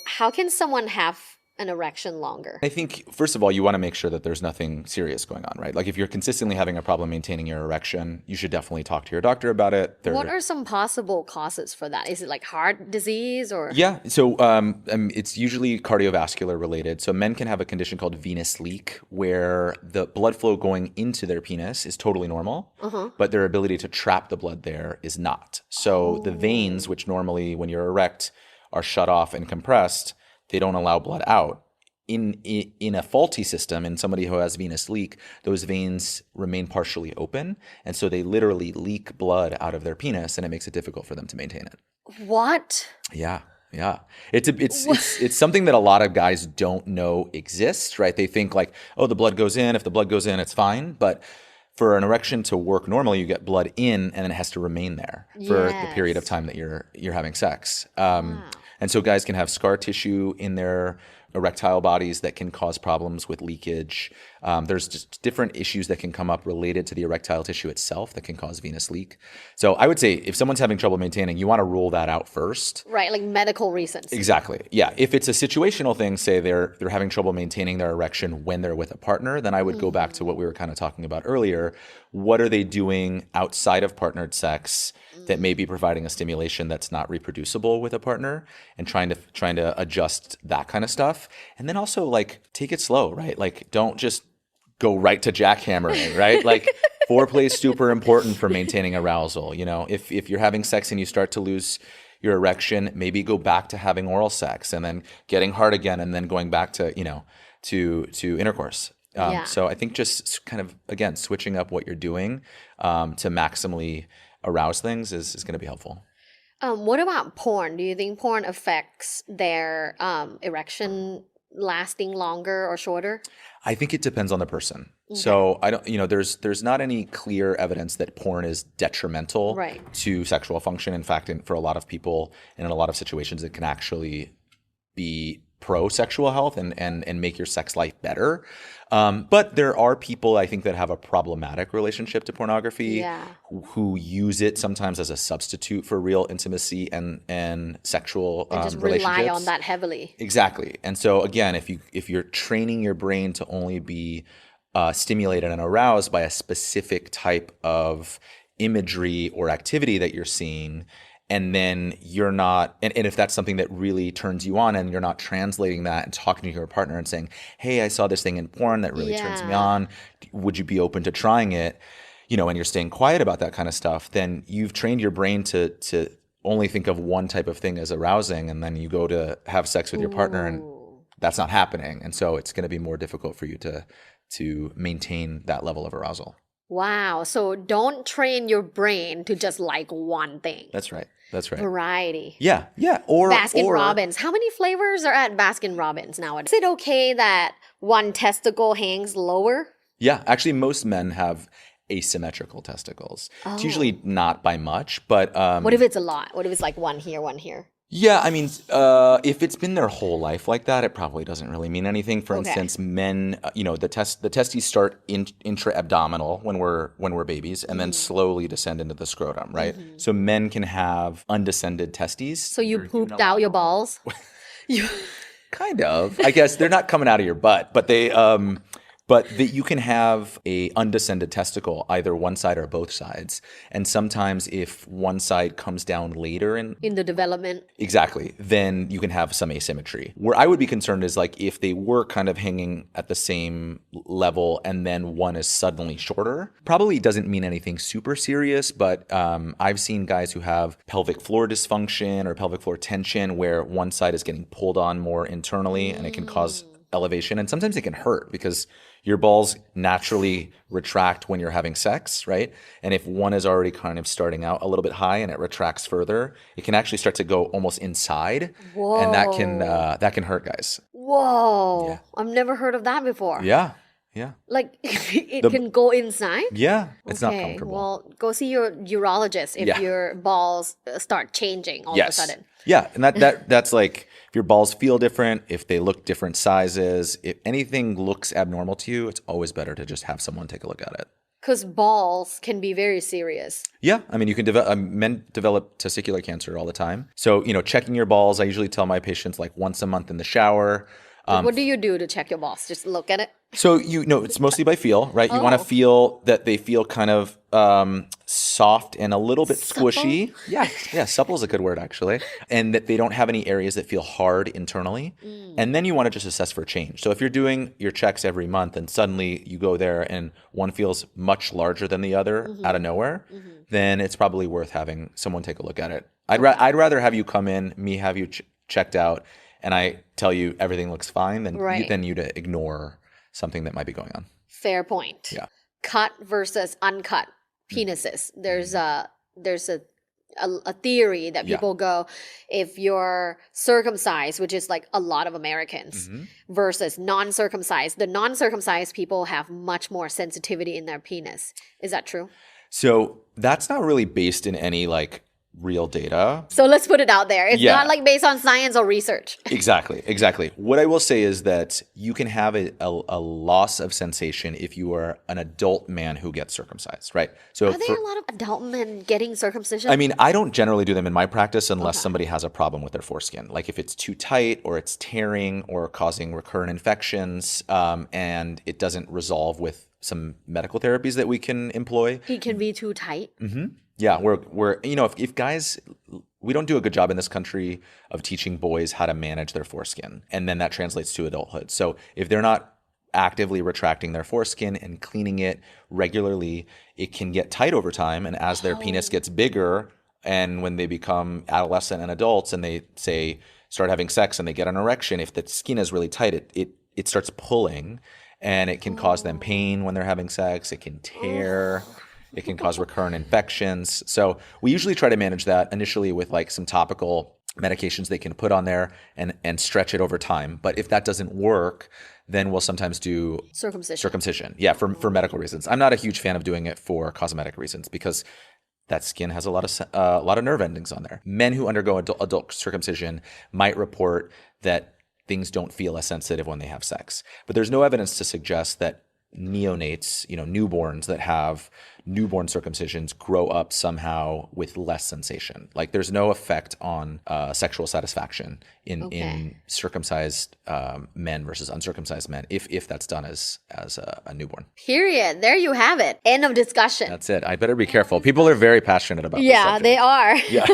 How can someone have an erection longer? I think, first of all, you want to make sure that there's nothing serious going on, right? Like if you're consistently having a problem maintaining your erection, you should definitely talk to your doctor about it. What are some possible causes for that? Is it like heart disease or? Yeah, so it's usually cardiovascular related. So men can have a condition called venous leak, where the blood flow going into their penis is totally normal, but their ability to trap the blood there is not. So the veins, which normally when you're erect are shut off and compressed, they don't allow blood out. In a faulty system, in somebody who has venous leak, those veins remain partially open, and so they literally leak blood out of their penis, and it makes it difficult for them to maintain it. What? Yeah. It's something that a lot of guys don't know exists, right? They think like, oh, the blood goes in. If the blood goes in, it's fine. But for an erection to work normally, you get blood in, and then it has to remain there for the period of time that you're having sex. And so guys can have scar tissue in their erectile bodies that can cause problems with leakage. There's just different issues that can come up related to the erectile tissue itself that can cause venous leak. So I would say if someone's having trouble maintaining, you want to rule that out first. Right, like medical reasons. Exactly. Yeah. If it's a situational thing, say they're having trouble maintaining their erection when they're with a partner, then I would go back to what we were kind of talking about earlier. What are they doing outside of partnered sex that may be providing a stimulation that's not reproducible with a partner, and trying to adjust that kind of stuff. And then also like take it slow, right? Like don't just go right to jackhammering, right? Like foreplay is super important for maintaining arousal. You know, if you're having sex and you start to lose your erection, maybe go back to having oral sex and then getting hard again and then going back to, to intercourse. So I think just kind of, again, switching up what you're doing to maximally arouse things is going to be helpful. What about porn? Do you think porn affects their erection lasting longer or shorter? I think it depends on the person. Okay. So I don't, there's not any clear evidence that porn is detrimental to sexual function. In fact, for a lot of people and in a lot of situations, it can actually be pro-sexual health and make your sex life better. But there are people, I think, that have a problematic relationship to pornography who use it sometimes as a substitute for real intimacy and sexual and just relationships. Rely on that heavily. Exactly. And so again, if you're training your brain to only be stimulated and aroused by a specific type of imagery or activity that you're seeing, and then you're not, and if that's something that really turns you on and you're not translating that and talking to your partner and saying, hey, I saw this thing in porn that really turns me on. Would you be open to trying it? And you're staying quiet about that kind of stuff, then you've trained your brain to only think of one type of thing as arousing, and then you go to have sex with your partner and that's not happening. And so it's going to be more difficult for you to maintain that level of arousal. Wow. So don't train your brain to just like one thing. That's right. Variety. Yeah. Or Baskin Robbins. How many flavors are at Baskin Robbins nowadays? Is it okay that one testicle hangs lower? Yeah. Actually, most men have asymmetrical testicles. It's usually not by much, but what if it's a lot? What if it's like one here, one here? Yeah, I mean, if it's been their whole life like that, it probably doesn't really mean anything. For instance, men, the testes start intra-abdominal when we're babies, and then slowly descend into the scrotum, right? Mm-hmm. So men can have undescended testes. So you pooped out your balls? Kind of. I guess they're not coming out of your butt, but they. But you can have a undescended testicle, either one side or both sides. And sometimes if one side comes down later in the development. Exactly. Then you can have some asymmetry. Where I would be concerned is like if they were kind of hanging at the same level and then one is suddenly shorter. Probably doesn't mean anything super serious, but I've seen guys who have pelvic floor dysfunction or pelvic floor tension where one side is getting pulled on more internally and it can cause elevation. And sometimes it can hurt because your balls naturally retract when you're having sex, right? And if one is already kind of starting out a little bit high and it retracts further, it can actually start to go almost inside. Whoa. And that can hurt guys. Whoa. Yeah. I've never heard of that before. Yeah. Like it can go inside? Yeah. It's not comfortable. Well, go see your urologist if your balls start changing all of a sudden. Yeah. And that's like if your balls feel different, if they look different sizes, if anything looks abnormal to you, it's always better to just have someone take a look at it. Because balls can be very serious. Yeah, I mean, you can develop. Men develop testicular cancer all the time. So, checking your balls. I usually tell my patients like once a month in the shower. What do you do to check your balls? Just look at it? So it's mostly by feel, right? You want to Oh. feel that they feel kind of soft and a little bit Supple? squishy. Yeah, supple is a good word actually, and that they don't have any areas that feel hard internally. And then you want to just assess for change. So if you're doing your checks every month and suddenly you go there and one feels much larger than the other out of nowhere, then it's probably worth having someone take a look at it. I'd rather have you come in, me have you checked out, and I tell you everything looks fine than Right. than you to ignore something that might be going on. Fair point. Yeah. Cut versus uncut penises. There's a theory that Yeah. people go, if you're circumcised, which is like a lot of Americans, versus non-circumcised, the non-circumcised people have much more sensitivity in their penis. Is that true? So that's not really based in any like real data. So let's put it out there. It's Yeah. not like based on science or research. Exactly. What I will say is that you can have a loss of sensation if you are an adult man who gets circumcised, right? So Are there a lot of adult men getting circumcision? I mean, I don't generally do them in my practice unless somebody has a problem with their foreskin. Like if it's too tight or it's tearing or causing recurrent infections, and it doesn't resolve with some medical therapies that we can employ. it can be too tight. Yeah, we're if guys, we don't do a good job in this country of teaching boys how to manage their foreskin, and then that translates to adulthood. So if they're not actively retracting their foreskin and cleaning it regularly, it can get tight over time, and as their penis gets bigger, and when they become adolescent and adults, and they say start having sex and they get an erection, if the skin is really tight, it starts pulling, and it can cause them pain when they're having sex. It can tear. It can cause recurrent infections. So we usually try to manage that initially with like some topical medications they can put on there and stretch it over time. But if that doesn't work, then we'll sometimes do Circumcision. Yeah, for medical reasons. I'm not a huge fan of doing it for cosmetic reasons because that skin has a lot of nerve endings on there. Men who undergo adult circumcision might report that things don't feel as sensitive when they have sex. But there's no evidence to suggest that neonates, newborns that have newborn circumcisions grow up somehow with less sensation. Like there's no effect on sexual satisfaction in circumcised men versus uncircumcised men if that's done as a newborn. Period. There you have it. End of discussion. That's it. I better be careful. People are very passionate about this Yeah, subject. they are. Yeah.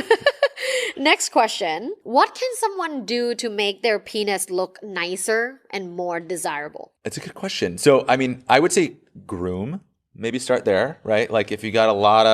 Next question. What can someone do to make their penis look nicer and more desirable? It's a good question. So, I mean, I would say groom. Maybe start there, right? Like if you got a lot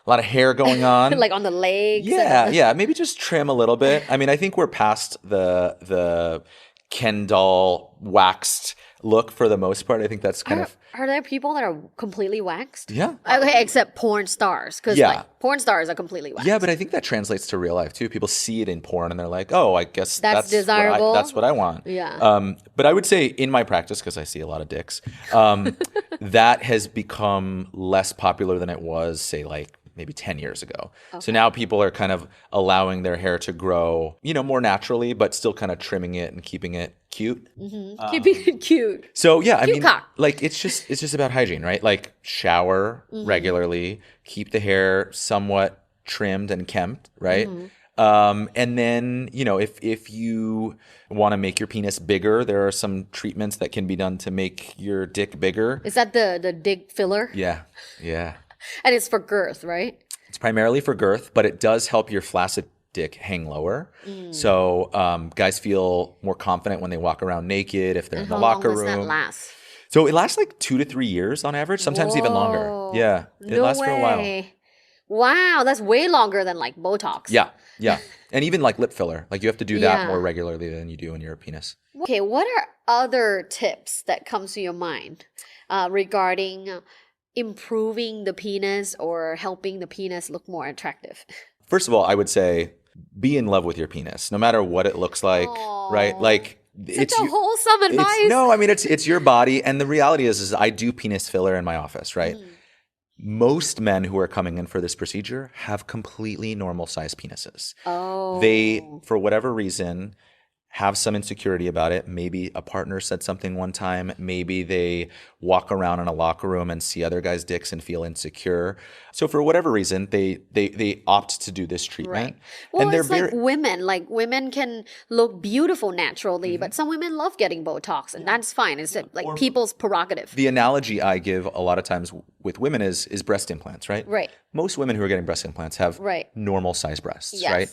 of hair going on, Like on the legs? yeah. Maybe just trim a little bit. I mean, I think we're past the Ken doll waxed look for the most part. I think that's kind of Are there people that are completely waxed? yeah. Okay, except porn stars. Because Yeah. like porn stars are completely waxed. Yeah, but I think that translates to real life too. People see it in porn and they're like, "Oh, I guess That's desirable. That's what I want." Yeah. But I would say in my practice, because I see a lot of dicks, that has become less popular than it was, say, like maybe 10 years ago. So now people are kind of allowing their hair to grow, more naturally, but still kind of trimming it and keeping it cute. Keeping it cute. So yeah, I Cute mean, cock. like it's just about hygiene, right? Like shower regularly, keep the hair somewhat trimmed and kempt, right? And then if you want to make your penis bigger, there are some treatments that can be done to make your dick bigger. Is that the dick filler? Yeah. And it's for girth, right? It's primarily for girth, but it does help your flaccid dick hang lower. So guys feel more confident when they walk around naked if they're in the How locker long does room. that last? So it lasts like 2 to 3 years on average, sometimes even longer. Whoa. Yeah, it lasts for a while. Wow, that's way longer than like Botox. Yeah. And even like lip filler. Like you have to do that Yeah. more regularly than you do in your penis. Okay, what are other tips that comes to your mind regarding improving the penis or helping the penis look more attractive? First of all, I would say be in love with your penis, no matter what it looks like, right? Like Such a wholesome advice. No, I mean it's your body, and the reality is I do penis filler in my office, right? Most men who are coming in for this procedure have completely normal sized penises. Oh. They, for whatever reason, have some insecurity about it. Maybe a partner said something one time. Maybe they walk around in a locker room and see other guys' dicks and feel insecure. So for whatever reason, they opt to do this treatment. Right. Well, And they're it's like women. Like women can look beautiful naturally, but some women love getting Botox, and that's fine. It's like people's prerogative. The analogy I give a lot of times with women is breast implants, right? Right. Most women who are getting breast implants have normal size breasts, Yes. right?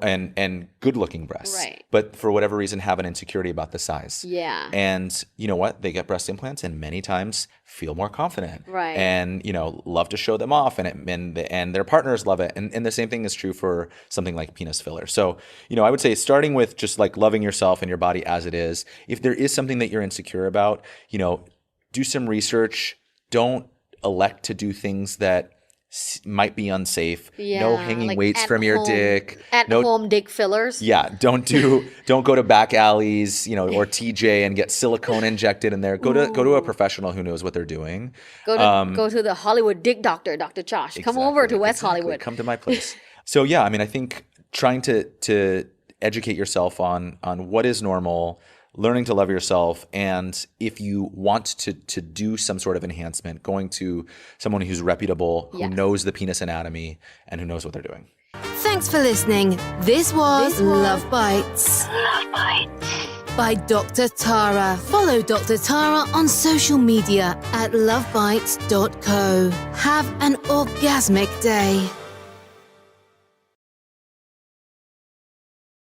And good looking breasts. Right. But for whatever reason have an insecurity about the size. Yeah. And you know what? They get breast implants and many times feel more confident. Right. And love to show them off and their partners love it. And the same thing is true for something like penis filler. So, I would say starting with just like loving yourself and your body as it is. If there is something that you're insecure about, do some research. Don't elect to do things that might be unsafe. Yeah, no hanging like weights at from your home- dick. At home dick fillers. Yeah, don't go to back alleys, or TJ and get silicone injected in there. Go to a professional who knows what they're doing. Go to the Hollywood dick doctor, Dr. Josh. Come over to West Hollywood. Come to my place. So yeah, I think trying to educate yourself on what is normal, learning to love yourself, and if you want to do some sort of enhancement, going to someone who's reputable, who knows the penis anatomy, and who knows what they're doing. Thanks for listening. This was Love Bites. Love Bites. By Dr. Tara. Follow Dr. Tara on social media at lovebites.co. Have an orgasmic day.